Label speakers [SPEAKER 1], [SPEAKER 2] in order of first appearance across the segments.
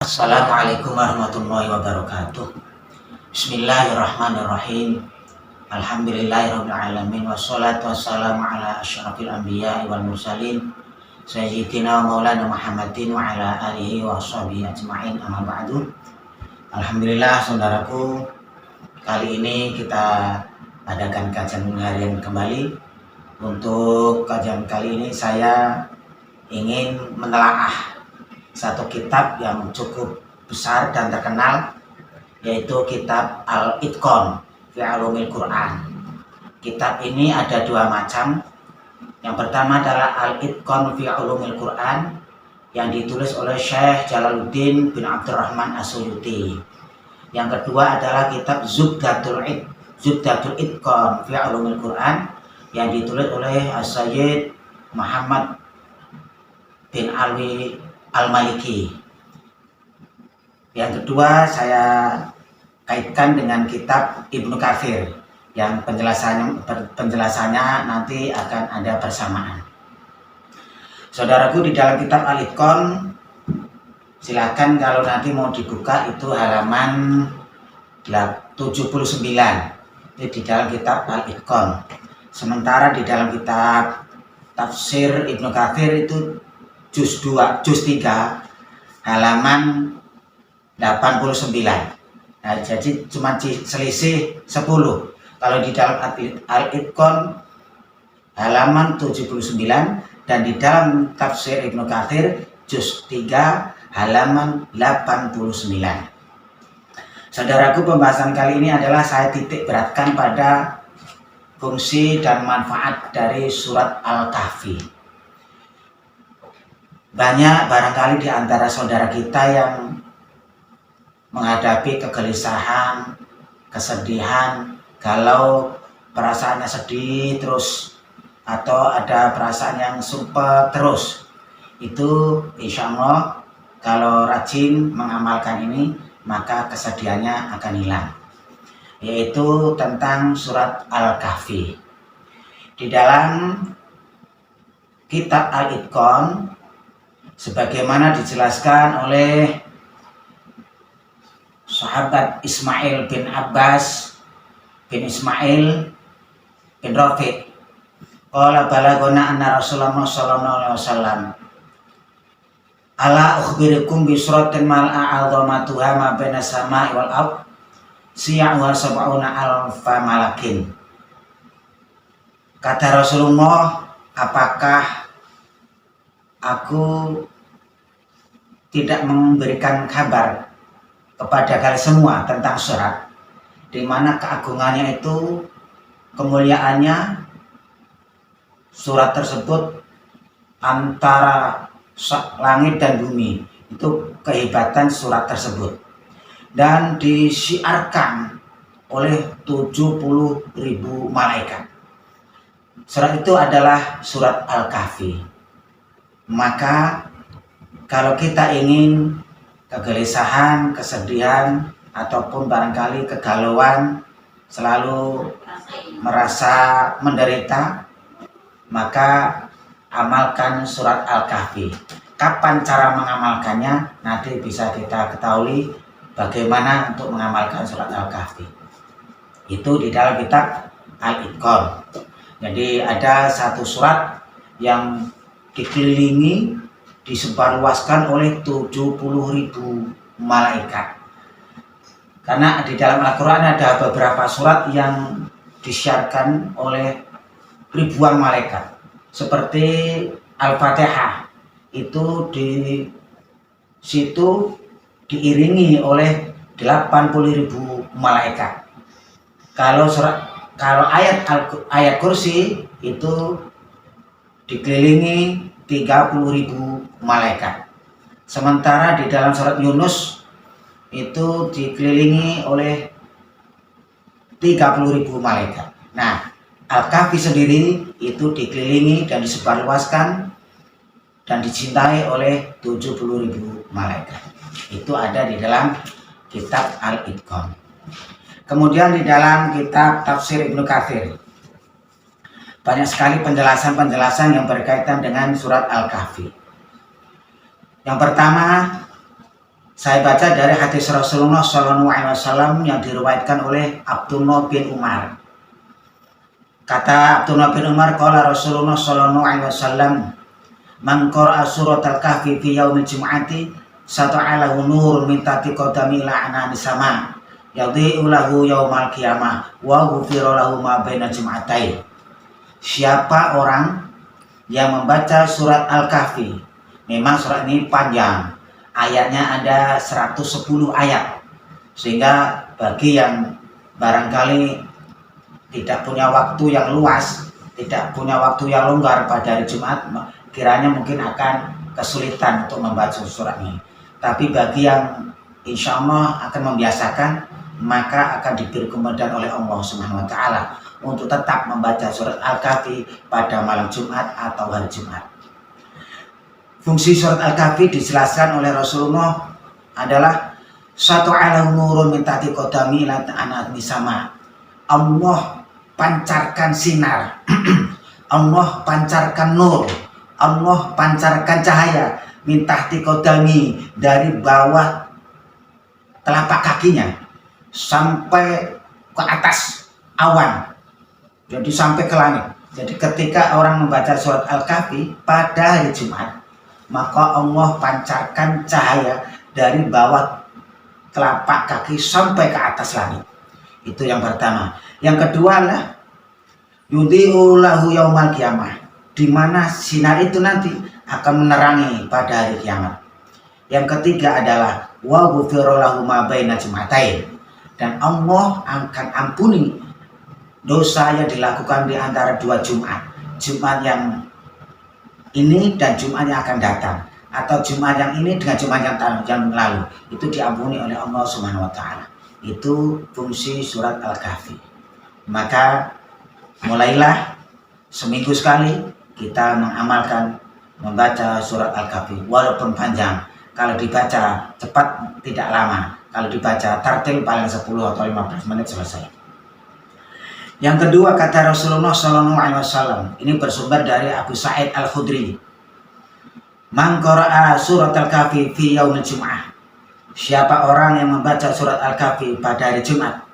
[SPEAKER 1] Assalamualaikum warahmatullahi wabarakatuh. Bismillahirrahmanirrahim. Alhamdulillahirrahmanirrahim. Wassalatu wassalamu ala asyrafil anbiya wal mursalin Sayyidina wa maulana Muhammadin wa ala alihi wa sahbihi ajma'in, amma ba'du. Alhamdulillah saudaraku, kali ini kita adakan kajian harian kembali. Untuk kajian kali ini saya ingin menelaah satu kitab yang cukup besar dan terkenal, yaitu kitab Al-Itqan fi Ulumil Quran. Kitab ini ada dua macam. Yang pertama adalah Al-Itqan fi Ulumil Quran yang ditulis oleh Syekh Jalaluddin bin Abdurrahman As-Suyuti. Yang kedua adalah kitab Zubdatul Itqan fi Ulumil Quran yang ditulis oleh As-Sayyid Muhammad bin Alwi Al-Maliki. Yang kedua saya kaitkan dengan kitab Ibnu Katsir yang penjelasannya nanti akan ada bersamaan. Saudaraku, di dalam kitab Al-Itqan, silakan kalau nanti mau dibuka itu halaman 79 itu di dalam kitab Al-Itqan. Sementara di dalam kitab Tafsir Ibnu Katsir itu juz 2, juz 3 halaman 89. Nah, jadi cuma selisih 10. Kalau di dalam Al-Itqan halaman 79 dan di dalam Tafsir Ibnu Katsir juz 3 halaman 89. Saudaraku, pembahasan kali ini adalah saya titik beratkan pada fungsi dan manfaat dari surat Al-Kahfi. Banyak barangkali di antara saudara kita yang menghadapi kegelisahan, kesedihan, galau, perasaannya sedih terus, atau ada perasaan yang sumpah terus. Itu insya Allah kalau rajin mengamalkan ini, maka kesedihannya akan hilang. Yaitu tentang surat Al-Kahfi. Di dalam kitab Al-Itqan, sebagaimana dijelaskan oleh sahabat Ismail bin Abbas bin Ismail bin Rafiq, qala balagona anna Rasulullah sallallahu alaihi wasallam ala ukhbirukum bi suratin mal a'adzamatuha ma baina samai wal ard siya'u sab'una alfa malakin. Kata Rasulullah, apakah aku tidak memberikan kabar kepada kalian semua tentang surat di mana keagungannya itu, kemuliaannya, surat tersebut antara langit dan bumi, itu kehebatan surat tersebut, dan disiarkan oleh 70.000 malaikat. Surat itu adalah surat Al-Kahfi. Maka kalau kita ingin kegelisahan, kesedihan, ataupun barangkali kegalauan, selalu merasa menderita, maka amalkan surat Al-Kahfi. Kapan cara mengamalkannya? Nanti bisa kita ketahui bagaimana untuk mengamalkan surat Al-Kahfi. Itu di dalam kitab Al-Itqan. Jadi ada satu surat yang dikelilingi, disebarluaskan oleh 70.000 malaikat. Karena di dalam Al-Quran ada beberapa surat yang disiarkan oleh ribuan malaikat. Seperti Al-Fatihah, itu di situ diiringi oleh 80.000 malaikat. Kalau ayat kursi itu dikelilingi 30.000 malaikat. Sementara di dalam surat Yunus itu dikelilingi oleh 30.000 malaikat. Nah, Al-Kahfi sendiri itu dikelilingi dan disebarluaskan dan dicintai oleh 70.000 malaikat. Itu ada di dalam kitab Al-Itqan. Kemudian di dalam kitab Tafsir Ibnu Katsir banyak sekali penjelasan-penjelasan yang berkaitan dengan surat Al-Kahfi. Yang pertama, Saya baca dari hadis Rasulullah SAW yang diriwayatkan oleh Abdullah bin Umar. Kata Abdullah bin Umar, qala Rasulullah SAW, man qara'a surat al-kahfi fi yaumil jum'ati sata'alahu nurun min tahti qadami ila anani sama yadhi'u lahu yaumal qiyamah wa ghufira lahu ma baina jum'atain. Siapa orang yang membaca surat Al-Kahfi, memang surat ini panjang, ayatnya ada 110 ayat, sehingga bagi yang barangkali tidak punya waktu yang luas, tidak punya waktu yang longgar pada hari Jumat, kiranya mungkin akan kesulitan untuk membaca surat ini. Tapi bagi yang insya Allah akan membiasakan, maka akan diberi kemudahan oleh Allah Subhanahu wa Ta'ala untuk tetap membaca surat Al-Kahfi pada malam Jumat atau hari Jumat. Fungsi surat Al-Kahfi dijelaskan oleh Rasulullah adalah satu alam nurun min tahti qadami ila anani sama. Allah pancarkan sinar, Allah pancarkan nur, Allah pancarkan cahaya min tahti qadami, dari bawah telapak kakinya sampai ke atas awan, jadi sampai ke langit. Jadi ketika orang membaca surat Al-Kahfi pada hari Jumat, maka Allah pancarkan cahaya dari bawah telapak kaki sampai ke atas langit. Itu yang pertama. Yang kedua adalah yudhi'u lahu yaumal qiyamah, di mana sinar itu nanti akan menerangi pada hari kiamat. Yang ketiga adalah wa ghufira lahu ma baina jum'atain, dan Allah akan ampuni dosa yang dilakukan di antara dua Jumat, Jumat yang ini dan Jumat yang akan datang, atau Jumat yang ini dengan Jumat yang lalu, itu diampuni oleh Allah Subhanahu wa Ta'ala. Itu fungsi surat Al-Kahfi. Maka mulailah seminggu sekali kita mengamalkan membaca surat Al-Kahfi, walaupun panjang. Kalau dibaca cepat tidak lama, kalau dibaca tartil paling 10 atau 15 menit selesai. Yang kedua, kata Rasulullah SAW, ini bersumber dari Abu Sa'id Al-Khudri, man qara'a surat Al-Kahfi fi yaumil jum'ah, siapa orang yang membaca surat Al-Kahfi pada hari Jumat,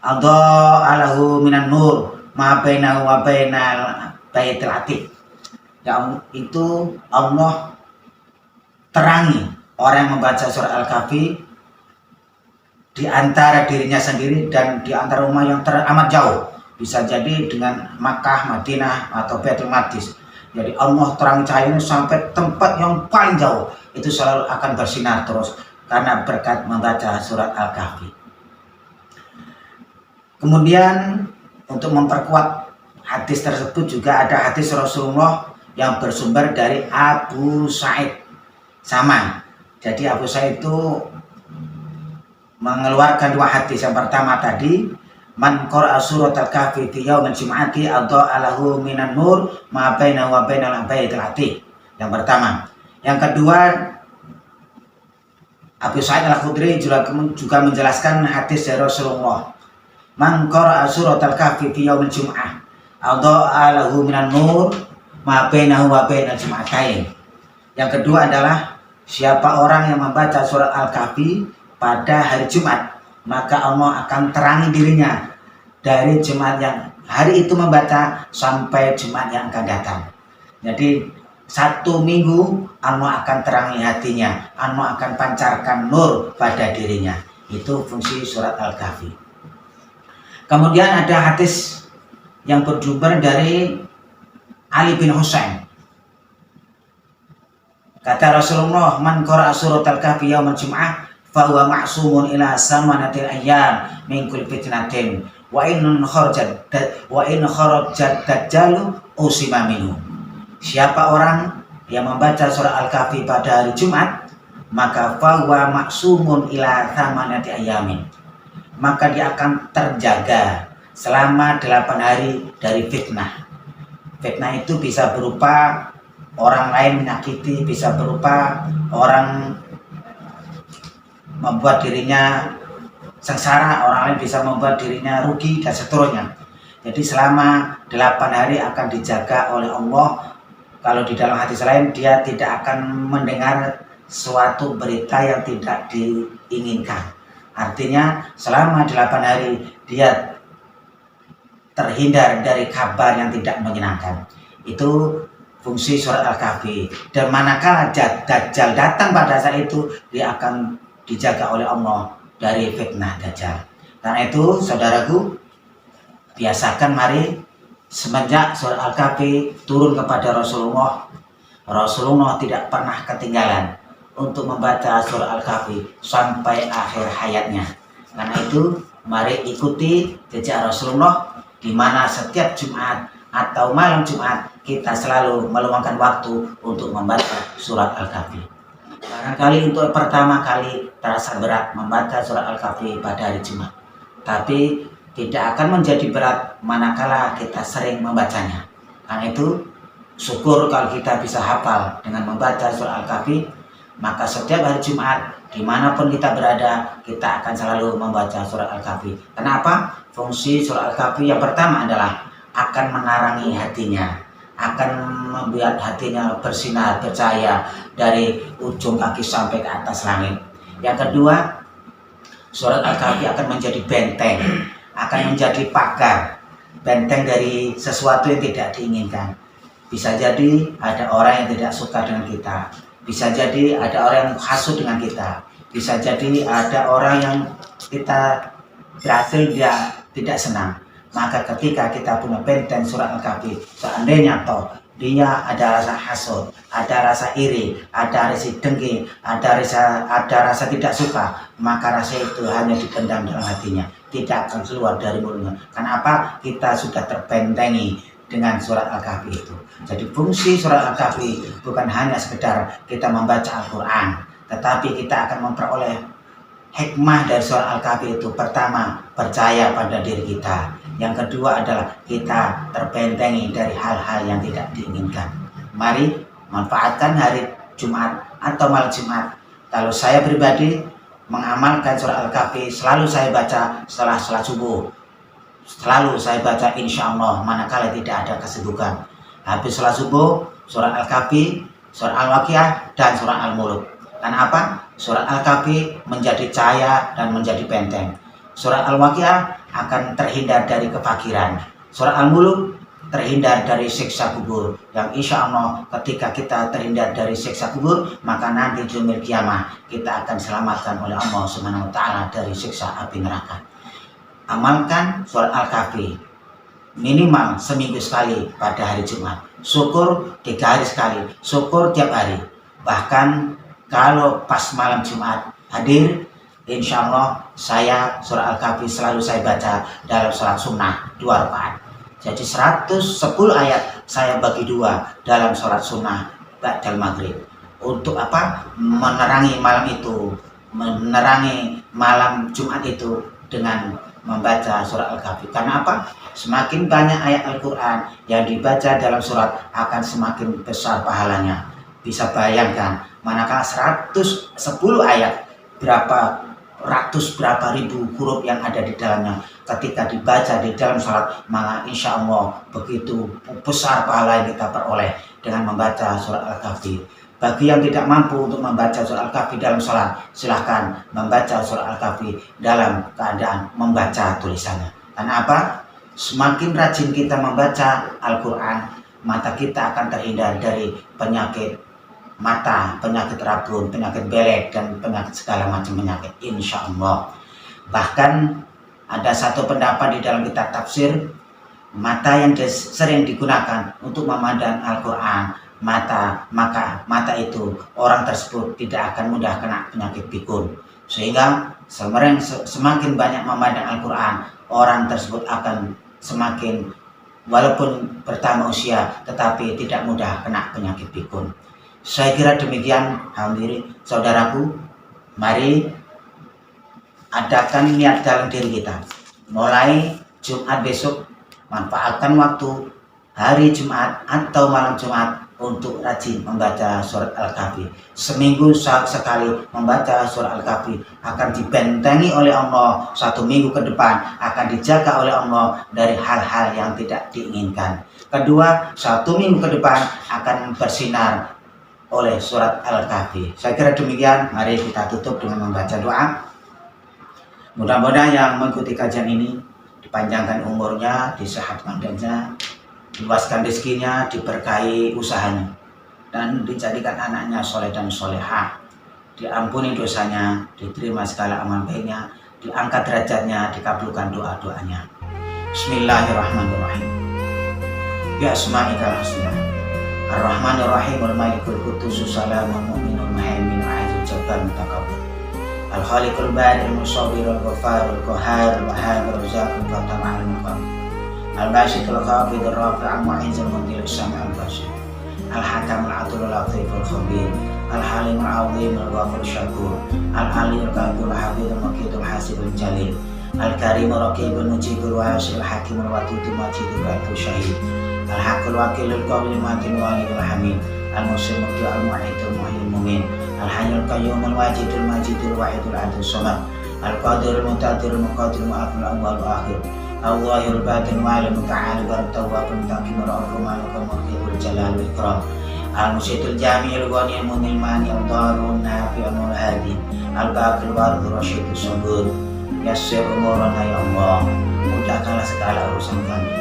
[SPEAKER 1] adha'a lahu minan nur ma bainahu wa bainal baitil atiq, yang itu Allah terangi orang yang membaca surat Al-Kahfi di antara dirinya sendiri dan di antara rumah yang teramat jauh, bisa jadi dengan Makkah, Madinah atau Baitul Maqdis. Jadi Allah terangi cahayanya sampai tempat yang paling jauh, itu selalu akan bersinar terus karena berkat membaca surat Al-Kahfi. Kemudian untuk memperkuat hadis tersebut juga ada hadis Rasulullah yang bersumber dari Abu Sa'id. Sama, jadi Abu Sa'id itu mengeluarkan dua hadis. Yang pertama tadi, man qara'a surat Al-Kahfi fi yaumil jum'ati adha'a lahu minan nur ma bainahu wa bainal baitil atiq. Yang pertama. Yang kedua, Abu Sa'id Al-Khudri juga menjelaskan hadis dari Rasulullah, man qara'a surat Al-Kahfi fi yaumil jum'ah adha'a lahu minan nur ma bainahu wa bainal jum'atain. Yang kedua adalah siapa orang yang membaca surat Al-Kahfi pada hari Jumat, maka Allah akan terangi dirinya dari Jumat yang hari itu membaca sampai Jumat yang akan datang. Jadi satu minggu Allah akan terangi hatinya, Allah akan pancarkan nur pada dirinya. Itu fungsi surat Al-Kahfi. Kemudian ada hadis yang bersumber dari Ali bin Husain. Kata Rasulullah, man qara'a surat Al-Kahfi yaumil jum'ah fa huwa ma'sumun ila samanatil ayyam min kulli fitnatin wa in kharajat dajjalu usima minhu. Siapa orang yang membaca surah Al-Kahfi pada hari Jumat, maka fa huwa ma'sumun ila samanati ayyamin, maka dia akan terjaga selama 8 hari dari fitnah. Fitnah itu bisa berupa orang lain menyakiti, bisa berupa orang membuat dirinya sengsara, orang lain bisa membuat dirinya rugi dan seterusnya. Jadi selama 8 hari akan dijaga oleh Allah. Kalau di dalam hadis lain, dia tidak akan mendengar suatu berita yang tidak diinginkan. Artinya selama 8 hari dia terhindar dari kabar yang tidak menyenangkan. Itu fungsi surat Al-Kahfi. Dan manakala Dajjal datang pada saat itu, dia akan dijaga oleh Allah dari fitnah Dajjal. Karena itu saudaraku, biasakan mari semenjak surat Al-Kahfi turun kepada Rasulullah tidak pernah ketinggalan untuk membaca surat Al-Kahfi sampai akhir hayatnya. Karena itu mari ikuti jejak Rasulullah, di mana setiap Jumat atau malam Jumat kita selalu meluangkan waktu untuk membaca surat Al-Kahfi. Barangkali untuk pertama kali terasa berat membaca surat Al-Kahfi pada hari Jumat, tapi tidak akan menjadi berat manakala kita sering membacanya. Karena itu syukur kalau kita bisa hafal dengan membaca surat Al-Kahfi, maka setiap hari Jumat dimanapun kita berada, kita akan selalu membaca surat Al-Kahfi. Kenapa? Fungsi surat Al-Kahfi yang pertama adalah akan menarangi hatinya, akan membuat hatinya bersinar, bercahaya dari ujung kaki sampai ke atas langit. Yang kedua, surat Al-Kahfi akan menjadi benteng, akan menjadi pagar, benteng dari sesuatu yang tidak diinginkan. Bisa jadi ada orang yang tidak suka dengan kita, bisa jadi ada orang yang hasut dengan kita, bisa jadi ada orang yang kita berhasil dia tidak senang. Maka ketika kita punya benteng surat Al-Kahfi, seandainya toh dia ada rasa hasut, ada rasa iri, ada rasa dengki, ada rasa tidak suka, maka rasa itu hanya dipendam dalam hatinya, tidak akan keluar dari mulutnya. Karena apa? Kita sudah terbentengi dengan surat Al-Kahfi itu. Jadi fungsi surat Al-Kahfi bukan hanya sekedar kita membaca Al-Quran, tetapi kita akan memperoleh hikmah dari surat Al-Kahfi itu. Pertama, percaya pada diri kita. Yang kedua adalah kita terbentengi dari hal-hal yang tidak diinginkan. Mari manfaatkan hari Jumat atau malam Jumat. Kalau saya pribadi mengamalkan surat Al-Kahfi, selalu saya baca setelah sholat subuh. Selalu saya baca insya Allah manakala tidak ada kesibukan. Habis sholat subuh, surat Al-Kahfi, surat Al-Waqiah, dan surat Al-Mulk. Karena apa? Surat Al-Kahfi menjadi cahaya dan menjadi benteng. Surat Al-Waqiah akan terhindar dari kefakiran. Surat Al-Mulk terhindar dari siksa kubur. Yang insya Allah ketika kita terhindar dari siksa kubur, maka nanti di yaumil kiamah kita akan selamatkan oleh Allah Subhanahu wa taala dari siksa api neraka. Amalkan surat Al-Kahfi minimal seminggu sekali pada hari Jumat. Syukur 3 hari sekali, syukur tiap hari. Bahkan kalau pas malam Jumat hadir, insya Allah saya surat Al-Kahfi selalu saya baca dalam sholat sunnah 2 rakaat. Jadi 110 ayat saya bagi 2 dalam sholat sunnah ba'dal maghrib. Untuk apa? Menerangi malam itu, menerangi malam Jumat itu dengan membaca surat Al-Kahfi. Karena apa? Semakin banyak ayat Al-Quran yang dibaca dalam surat akan semakin besar pahalanya. Bisa bayangkan, manakala 110 ayat, berapa ribu huruf yang ada di dalamnya. Ketika dibaca di dalam salat, maka insya Allah begitu besar pahala yang kita peroleh dengan membaca surat Al-Kahfi. Bagi yang tidak mampu untuk membaca surat Al-Kahfi dalam salat, silahkan membaca surat Al-Kahfi dalam keadaan membaca tulisannya. Karena apa? Semakin rajin kita membaca Al-Quran, mata kita akan terhindar dari penyakit mata, penyakit rabun, penyakit belek, dan penyakit segala macam penyakit, insya Allah. Bahkan ada satu pendapat di dalam kitab tafsir, mata yang sering digunakan untuk memandang Al-Quran, maka mata itu orang tersebut tidak akan mudah kena penyakit pikun. Sehingga semakin banyak memandang Al-Quran, orang tersebut akan semakin, walaupun bertambah usia, tetapi tidak mudah kena penyakit pikun. Saya kira demikian, hadirin saudaraku. Mari adakan niat dalam diri kita. Mulai Jumat besok, manfaatkan waktu hari Jumat atau malam Jumat untuk rajin membaca surat Al-Kahfi. Seminggu sekali membaca surat Al-Kahfi akan dibentengi oleh Allah. 1 minggu ke depan akan dijaga oleh Allah dari hal-hal yang tidak diinginkan. Kedua, 1 minggu ke depan akan bersinar oleh surat Al-Kahfi. Saya kira demikian, mari kita tutup dengan membaca doa. Mudah-mudahan yang mengikuti kajian ini dipanjangkan umurnya, disehatkan badannya, diluaskan rezekinya, diberkahi usahanya, dan dijadikan anaknya soleh dan solehah, diampuni dosanya, diterima segala amal baiknya, diangkat derajatnya, dikabulkan doa-doanya. Bismillahirrahmanirrahim. Bi asma'ikal husna Ar-Rahmanir Rahim Al-Malikul Quddus Salamul Mu'minul Muhaimin Azizul Jabbar Mutakabbir Al-Khaliqul Bari'ul Musawwirul Ghaffarul Qahhar Al-Wahhabur Razzaqul Qadim Al-Muqam Al-Basitul Khafidul Rafi'ul Mu'izzul Mudhil Sami'ul Basir Al-Hakamul Adlul Latiful Khabir Al-Halimul Azimul Ghafurur Syakur Al-Aliyul Qadirul Hafizul Muqidul Hasibul Jalil Al-Karimul Raqibul Mujibul Wasil Hakimul Wadudul Majidul Baitul Syahid Al-Haqqul Wakilul Qawil Matin Waliyul Hamid Al-Musil Mubdi Al-Mu'idul Muhyil Mumin Al-Hayyul Qayyumul Wajidul Majidul Wahidul Adil Somad Al-Qadirul Muqtadirul Muqadirul Mu'afil Awwal Akhir Al-Zahirul Batin Wa'alim Ta'ala Baratawwabul Mutaqimul Ar-Rumanul Muqidul Jalalul Ikram Al-Musyidul Jami'il Ghaniyul Munil Mani Al-Darun Nafi'ul Hadi Al-Baqil Wardur Rasyidul Subur Yassir umurana ya Allah, mudahkanlah segala urusan kami.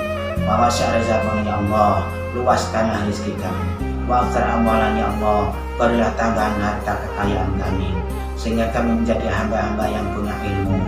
[SPEAKER 1] Wawasi' rezekana ya Allah, luaskanlah rezeki kami. Wa'afsir amwalan ya Allah, berilah tambahan harta kekayaan kami, sehingga kami menjadi hamba-hamba yang punya ilmu,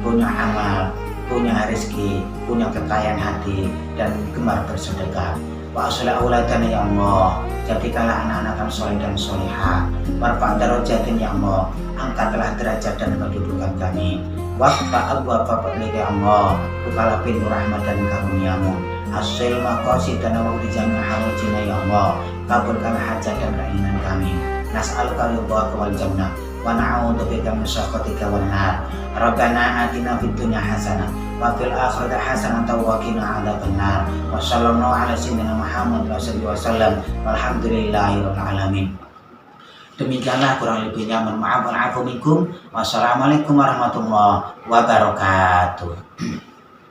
[SPEAKER 1] punya amal, punya rezeki, punya kekayaan hati, dan gemar bersedekah. Wa'asul auladana ya Allah, jadikanlah anak-anak kami soleh dan solehah. Warfa' darajatin ya Allah, angkatlah derajat dan kedudukan kami. Waqfa abwaaba fadlika ya Allah, bukalah pintu rahmat dan karuniamu. Hasil maqasid dan wa'udi jami'a hawajina ya Allah, kabulkan hajat dan keinginan kami. Nas'aluka ridhaka wal jannah wa na'udzubika min sakhatika wan nar. Rabbana atina fid dunya hasanah wa fil akhirati hasanah wa qina adzabannar. Wa sallallahu ala sayyidina Muhammad wa sallam. Walhamdulillahirabbil alamin. Demikianlah kurang lebihnya, mohon maaf wal afu minkum. Wassalamualaikum warahmatullahi wabarakatuh.